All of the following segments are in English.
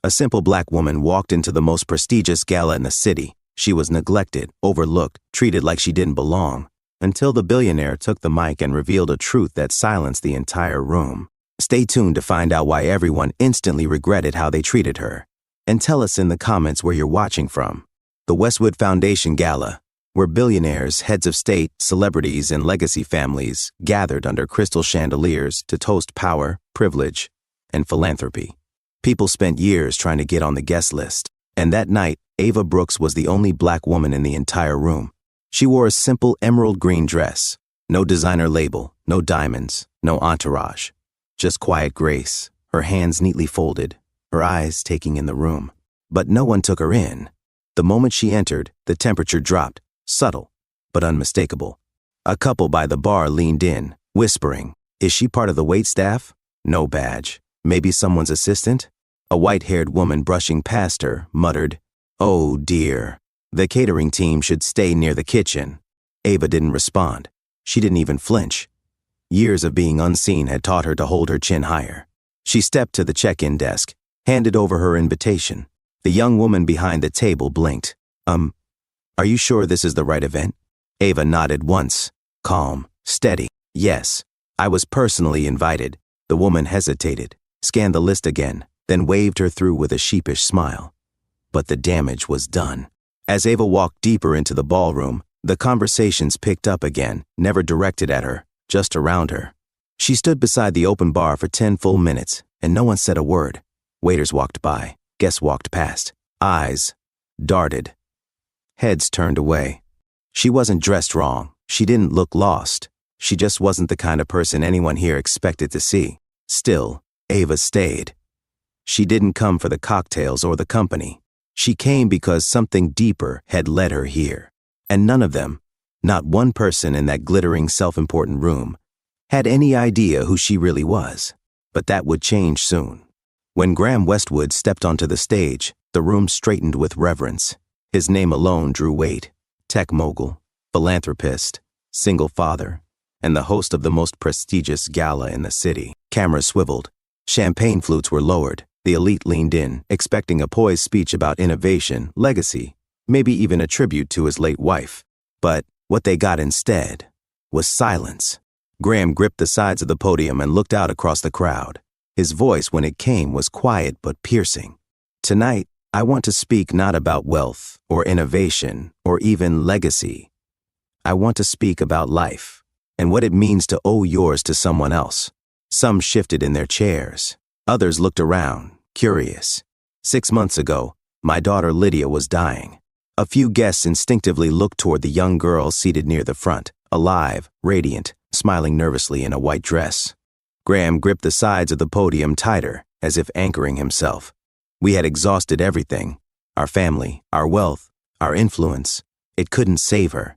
A simple black woman walked into the most prestigious gala in the city. She was neglected, overlooked, treated like she didn't belong, until the billionaire took the mic and revealed a truth that silenced the entire room. Stay tuned to find out why everyone instantly regretted how they treated her. And tell us in the comments where you're watching from. The Westwood Foundation Gala, where billionaires, heads of state, celebrities, and legacy families gathered under crystal chandeliers to toast power, privilege, and philanthropy. People spent years trying to get on the guest list, and that night, Ava Brooks was the only black woman in the entire room. She wore a simple emerald green dress, no designer label, no diamonds, no entourage, just quiet grace, her hands neatly folded, her eyes taking in the room. But no one took her in. The moment she entered, the temperature dropped, subtle, but unmistakable. A couple by the bar leaned in, whispering, "Is she part of the waitstaff? No badge. Maybe someone's assistant?" A white-haired woman brushing past her muttered, "Oh dear, the catering team should stay near the kitchen." Ava didn't respond. She didn't even flinch. Years of being unseen had taught her to hold her chin higher. She stepped to the check-in desk, handed over her invitation. The young woman behind the table blinked. Are you sure this is the right event?" Ava nodded once, calm, steady. "Yes, I was personally invited." The woman hesitated, scanned the list again, then waved her through with a sheepish smile. But the damage was done. As Ava walked deeper into the ballroom, the conversations picked up again, never directed at her, just around her. She stood beside the open bar for 10 full minutes, and no one said a word. Waiters walked by, guests walked past, eyes darted, heads turned away. She wasn't dressed wrong, she didn't look lost, she just wasn't the kind of person anyone here expected to see. Still, Ava stayed. She didn't come for the cocktails or the company. She came because something deeper had led her here. And none of them, not one person in that glittering self-important room, had any idea who she really was. But that would change soon. When Graham Westwood stepped onto the stage, the room straightened with reverence. His name alone drew weight. Tech mogul, philanthropist, single father, and the host of the most prestigious gala in the city. Cameras swiveled. Champagne flutes were lowered. The elite leaned in, expecting a poised speech about innovation, legacy, maybe even a tribute to his late wife. But what they got instead was silence. Graham gripped the sides of the podium and looked out across the crowd. His voice, when it came, was quiet but piercing. "Tonight, I want to speak not about wealth or innovation or even legacy. I want to speak about life and what it means to owe yours to someone else." Some shifted in their chairs. Others looked around, curious. 6 months ago, my daughter Lydia was dying. A few guests instinctively looked toward the young girl seated near the front, alive, radiant, smiling nervously in a white dress. Graham gripped the sides of the podium tighter, as if anchoring himself. We had exhausted everything. Our family, our wealth, our influence. It couldn't save her.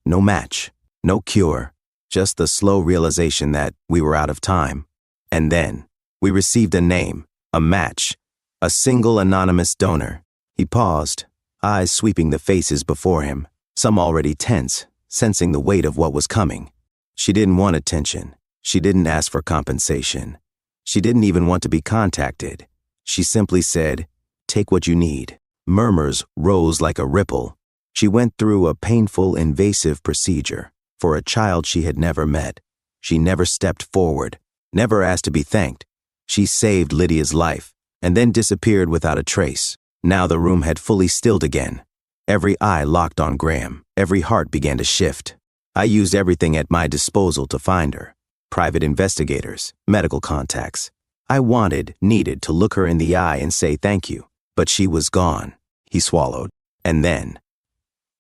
No match, no cure, just the slow realization that we were out of time. And then, we received a name, a match, a single anonymous donor. He paused, eyes sweeping the faces before him, some already tense, sensing the weight of what was coming. She didn't want attention. She didn't ask for compensation. She didn't even want to be contacted. She simply said, "Take what you need." Murmurs rose like a ripple. She went through a painful, invasive procedure for a child she had never met. She never stepped forward, never asked to be thanked. She saved Lydia's life and then disappeared without a trace. Now the room had fully stilled again. Every eye locked on Graham. Every heart began to shift. I used everything at my disposal to find her. Private investigators, medical contacts. I needed to look her in the eye and say thank you. But she was gone. He swallowed. And then,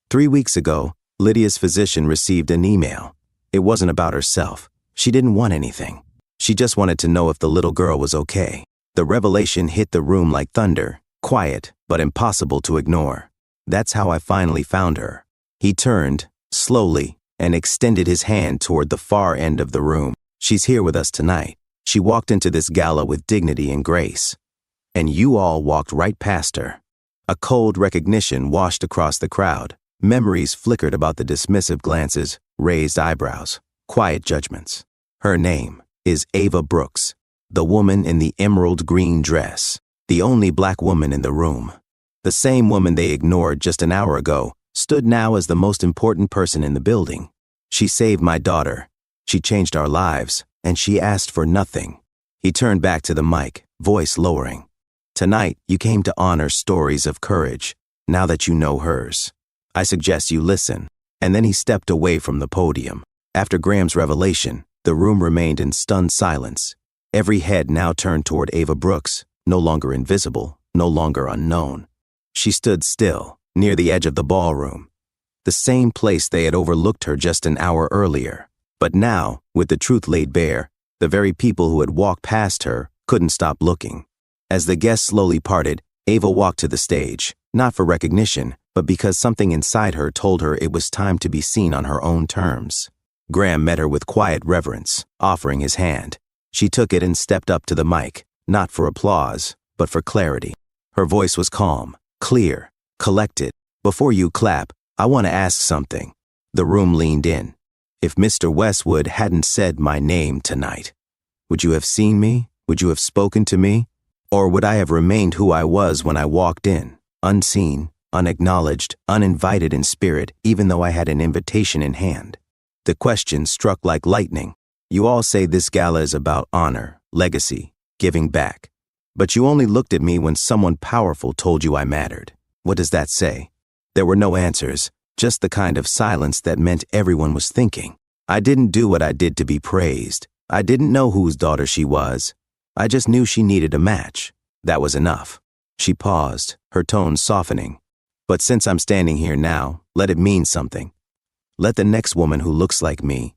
3 weeks ago, Lydia's physician received an email. It wasn't about herself. She didn't want anything. She just wanted to know if the little girl was okay. The revelation hit the room like thunder, quiet but impossible to ignore. That's how I finally found her. He turned, slowly, and extended his hand toward the far end of the room. She's here with us tonight. She walked into this gala with dignity and grace. And you all walked right past her. A cold recognition washed across the crowd. Memories flickered about the dismissive glances, raised eyebrows, quiet judgments. Her name is Ava Brooks, the woman in the emerald green dress. The only black woman in the room. The same woman they ignored just an hour ago stood now as the most important person in the building. She saved my daughter. She changed our lives, and she asked for nothing. He turned back to the mic, voice lowering. Tonight, you came to honor stories of courage, now that you know hers. I suggest you listen. And then he stepped away from the podium. After Graham's revelation, the room remained in stunned silence. Every head now turned toward Ava Brooks, no longer invisible, no longer unknown. She stood still, near the edge of the ballroom, the same place they had overlooked her just an hour earlier. But now, with the truth laid bare, the very people who had walked past her couldn't stop looking. As the guests slowly parted, Ava walked to the stage, not for recognition, but because something inside her told her it was time to be seen on her own terms. Graham met her with quiet reverence, offering his hand. She took it and stepped up to the mic, not for applause, but for clarity. Her voice was calm, clear, collected. Before you clap, I want to ask something. The room leaned in. If Mr. Westwood hadn't said my name tonight, would you have seen me? Would you have spoken to me? Or would I have remained who I was when I walked in, unseen, unacknowledged, uninvited in spirit, even though I had an invitation in hand? The question struck like lightning. You all say this gala is about honor, legacy, giving back. But you only looked at me when someone powerful told you I mattered. What does that say? There were no answers, just the kind of silence that meant everyone was thinking. I didn't do what I did to be praised. I didn't know whose daughter she was. I just knew she needed a match. That was enough. She paused, her tone softening. But since I'm standing here now, let it mean something. Let the next woman who looks like me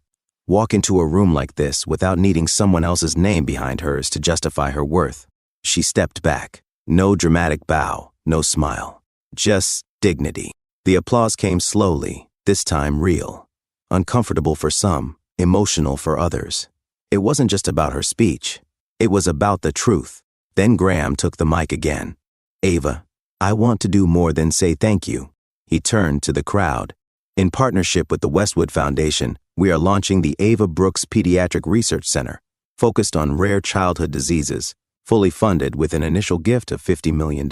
walk into a room like this without needing someone else's name behind hers to justify her worth. She stepped back. No dramatic bow, no smile. Just dignity. The applause came slowly, this time real. Uncomfortable for some, emotional for others. It wasn't just about her speech. It was about the truth. Then Graham took the mic again. Ava, I want to do more than say thank you. He turned to the crowd. In partnership with the Westwood Foundation, we are launching the Ava Brooks Pediatric Research Center, focused on rare childhood diseases, fully funded with an initial gift of $50 million.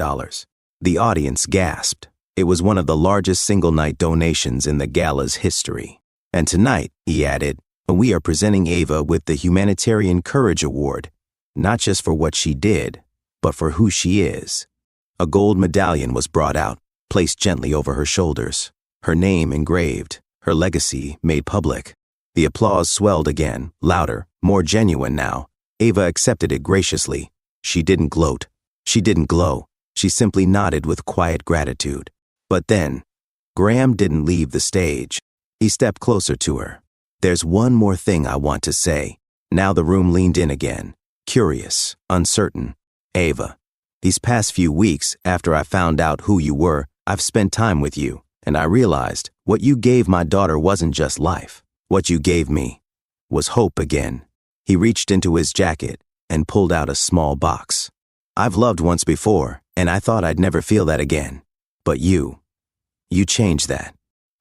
The audience gasped. It was one of the largest single-night donations in the gala's history. And tonight, he added, we are presenting Ava with the Humanitarian Courage Award, not just for what she did, but for who she is. A gold medallion was brought out, placed gently over her shoulders, her name engraved, her legacy made public. The applause swelled again, louder, more genuine now. Ava accepted it graciously. She didn't gloat. She didn't glow. She simply nodded with quiet gratitude. But then, Graham didn't leave the stage. He stepped closer to her. There's one more thing I want to say. Now the room leaned in again, curious, uncertain. Ava, these past few weeks, after I found out who you were, I've spent time with you, and I realized what you gave my daughter wasn't just life. What you gave me was hope again. He reached into his jacket and pulled out a small box. I've loved once before, and I thought I'd never feel that again. But you changed that.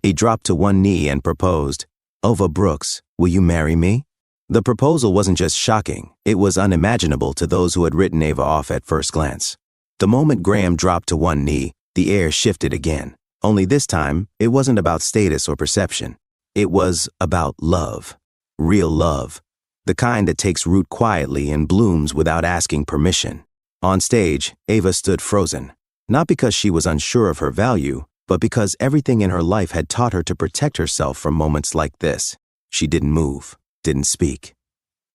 He dropped to one knee and proposed, Ava Brooks, will you marry me? The proposal wasn't just shocking, it was unimaginable to those who had written Ava off at first glance. The moment Graham dropped to one knee, the air shifted again. Only this time, it wasn't about status or perception. It was about love. Real love. The kind that takes root quietly and blooms without asking permission. On stage, Ava stood frozen. Not because she was unsure of her value, but because everything in her life had taught her to protect herself from moments like this. She didn't move, didn't speak.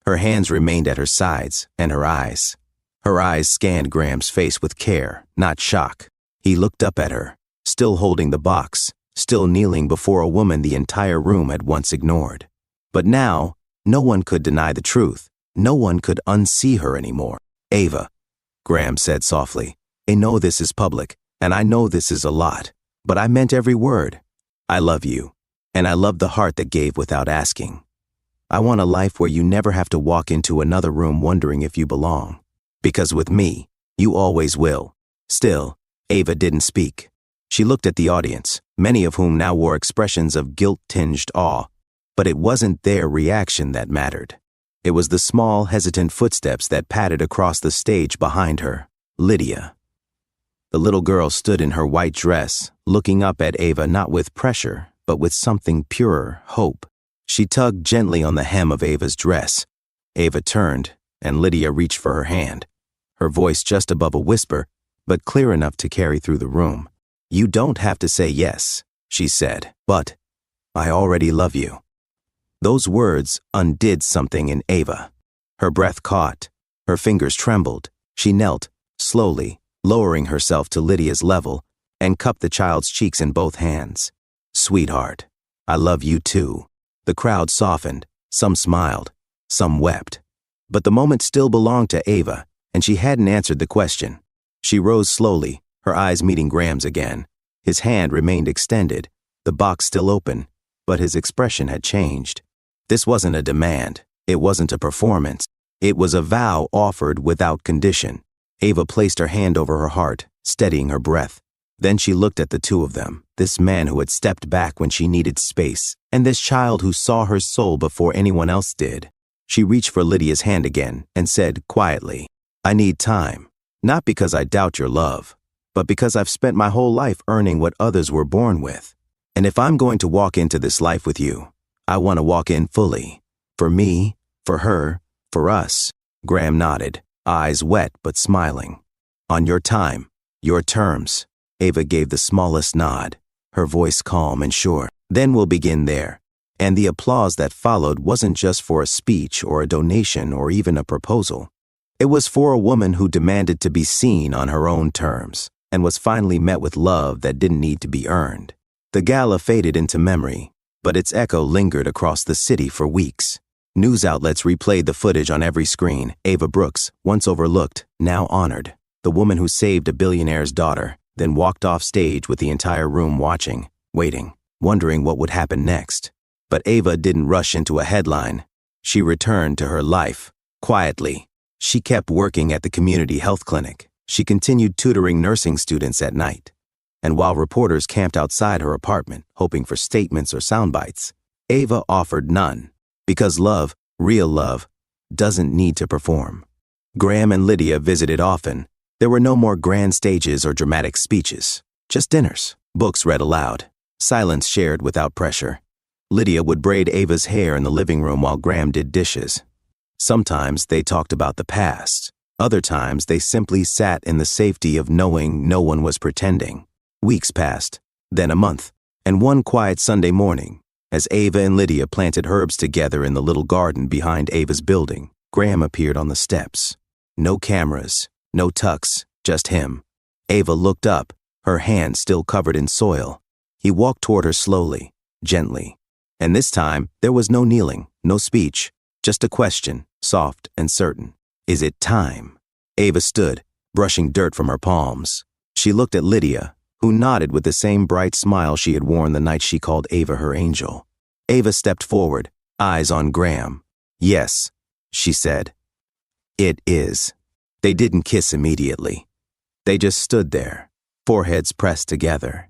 Her hands remained at her sides, and her eyes scanned Graham's face with care, not shock. He looked up at her, still holding the box, still kneeling before a woman the entire room had once ignored. But now, no one could deny the truth. No one could unsee her anymore. Ava, Graham said softly, I know this is public, and I know this is a lot, but I meant every word. I love you, and I love the heart that gave without asking. I want a life where you never have to walk into another room wondering if you belong. Because with me, you always will. Still, Ava didn't speak. She looked at the audience, many of whom now wore expressions of guilt-tinged awe. But it wasn't their reaction that mattered. It was the small, hesitant footsteps that padded across the stage behind her. Lydia. The little girl stood in her white dress, looking up at Ava not with pressure, but with something purer, hope. She tugged gently on the hem of Ava's dress. Ava turned, and Lydia reached for her hand, her voice just above a whisper, but clear enough to carry through the room. "You don't have to say yes," she said, "but I already love you." Those words undid something in Ava. Her breath caught, her fingers trembled. She knelt, slowly, lowering herself to Lydia's level, and cupped the child's cheeks in both hands. "Sweetheart, I love you too." The crowd softened, some smiled, some wept. But the moment still belonged to Ava, and she hadn't answered the question. She rose slowly, her eyes meeting Graham's again. His hand remained extended, the box still open, but his expression had changed. This wasn't a demand, it wasn't a performance. It was a vow offered without condition. Ava placed her hand over her heart, steadying her breath. Then she looked at the two of them, this man who had stepped back when she needed space, and this child who saw her soul before anyone else did. She reached for Lydia's hand again and said quietly, "I need time, not because I doubt your love, but because I've spent my whole life earning what others were born with. And if I'm going to walk into this life with you, I want to walk in fully. For me, for her, for us." Graham nodded, eyes wet but smiling. "On your time, your terms." Ava gave the smallest nod, her voice calm and sure. "Then we'll begin there." And the applause that followed wasn't just for a speech or a donation or even a proposal. It was for a woman who demanded to be seen on her own terms and was finally met with love that didn't need to be earned. The gala faded into memory, but its echo lingered across the city for weeks. News outlets replayed the footage on every screen. Ava Brooks, once overlooked, now honored. The woman who saved a billionaire's daughter, then walked off stage with the entire room watching, waiting, wondering what would happen next. But Ava didn't rush into a headline. She returned to her life, quietly. She kept working at the community health clinic. She continued tutoring nursing students at night. And while reporters camped outside her apartment, hoping for statements or sound bites, Ava offered none. Because love, real love, doesn't need to perform. Graham and Lydia visited often. There were no more grand stages or dramatic speeches, just dinners, books read aloud, silence shared without pressure. Lydia would braid Ava's hair in the living room while Graham did dishes. Sometimes they talked about the past. Other times they simply sat in the safety of knowing no one was pretending. Weeks passed, then a month, and one quiet Sunday morning, as Ava and Lydia planted herbs together in the little garden behind Ava's building, Graham appeared on the steps. No cameras, no tucks, just him. Ava looked up, her hand still covered in soil. He walked toward her slowly, gently. And this time, there was no kneeling, no speech, just a question, soft and certain. "Is it time?" Ava stood, brushing dirt from her palms. She looked at Lydia, who nodded with the same bright smile she had worn the night she called Ava her angel. Ava stepped forward, eyes on Graham. "Yes," she said. "It is." They didn't kiss immediately. They just stood there, foreheads pressed together.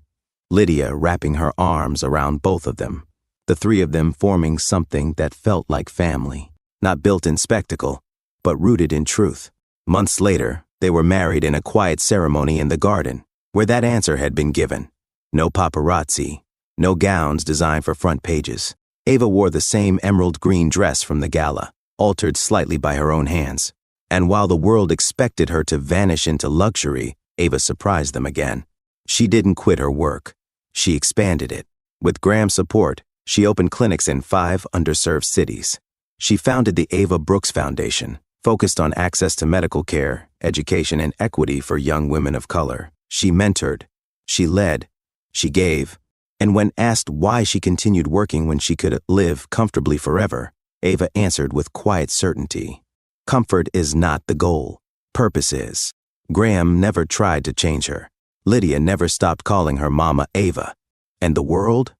Lydia wrapping her arms around both of them, the three of them forming something that felt like family, not built in spectacle, but rooted in truth. Months later, they were married in a quiet ceremony in the garden, where that answer had been given. No paparazzi, no gowns designed for front pages. Ava wore the same emerald green dress from the gala, altered slightly by her own hands. And while the world expected her to vanish into luxury, Ava surprised them again. She didn't quit her work. She expanded it. With Graham's support, she opened clinics in 5 underserved cities. She founded the Ava Brooks Foundation, focused on access to medical care, education, and equity for young women of color. She mentored, she led, she gave, and when asked why she continued working when she could live comfortably forever, Ava answered with quiet certainty. Comfort is not the goal. Purpose is. Graham never tried to change her. Lydia never stopped calling her Mama Ava. And the world?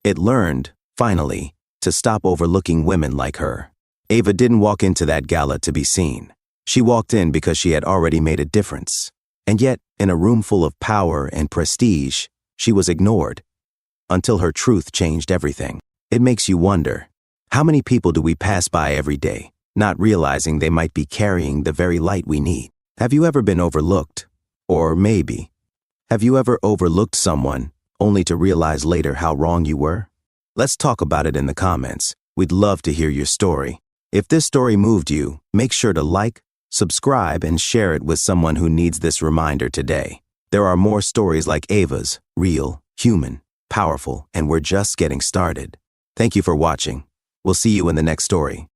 It learned, finally, to stop overlooking women like her. Ava didn't walk into that gala to be seen. She walked in because she had already made a difference. And yet, in a room full of power and prestige, she was ignored. Until her truth changed everything. It makes you wonder, how many people do we pass by every day, not realizing they might be carrying the very light we need? Have you ever been overlooked? Or maybe, have you ever overlooked someone only to realize later how wrong you were? Let's talk about it in the comments. We'd love to hear your story. If this story moved you, make sure to like, subscribe, and share it with someone who needs this reminder today. There are more stories like Ava's, real, human, powerful, and we're just getting started. Thank you for watching. We'll see you in the next story.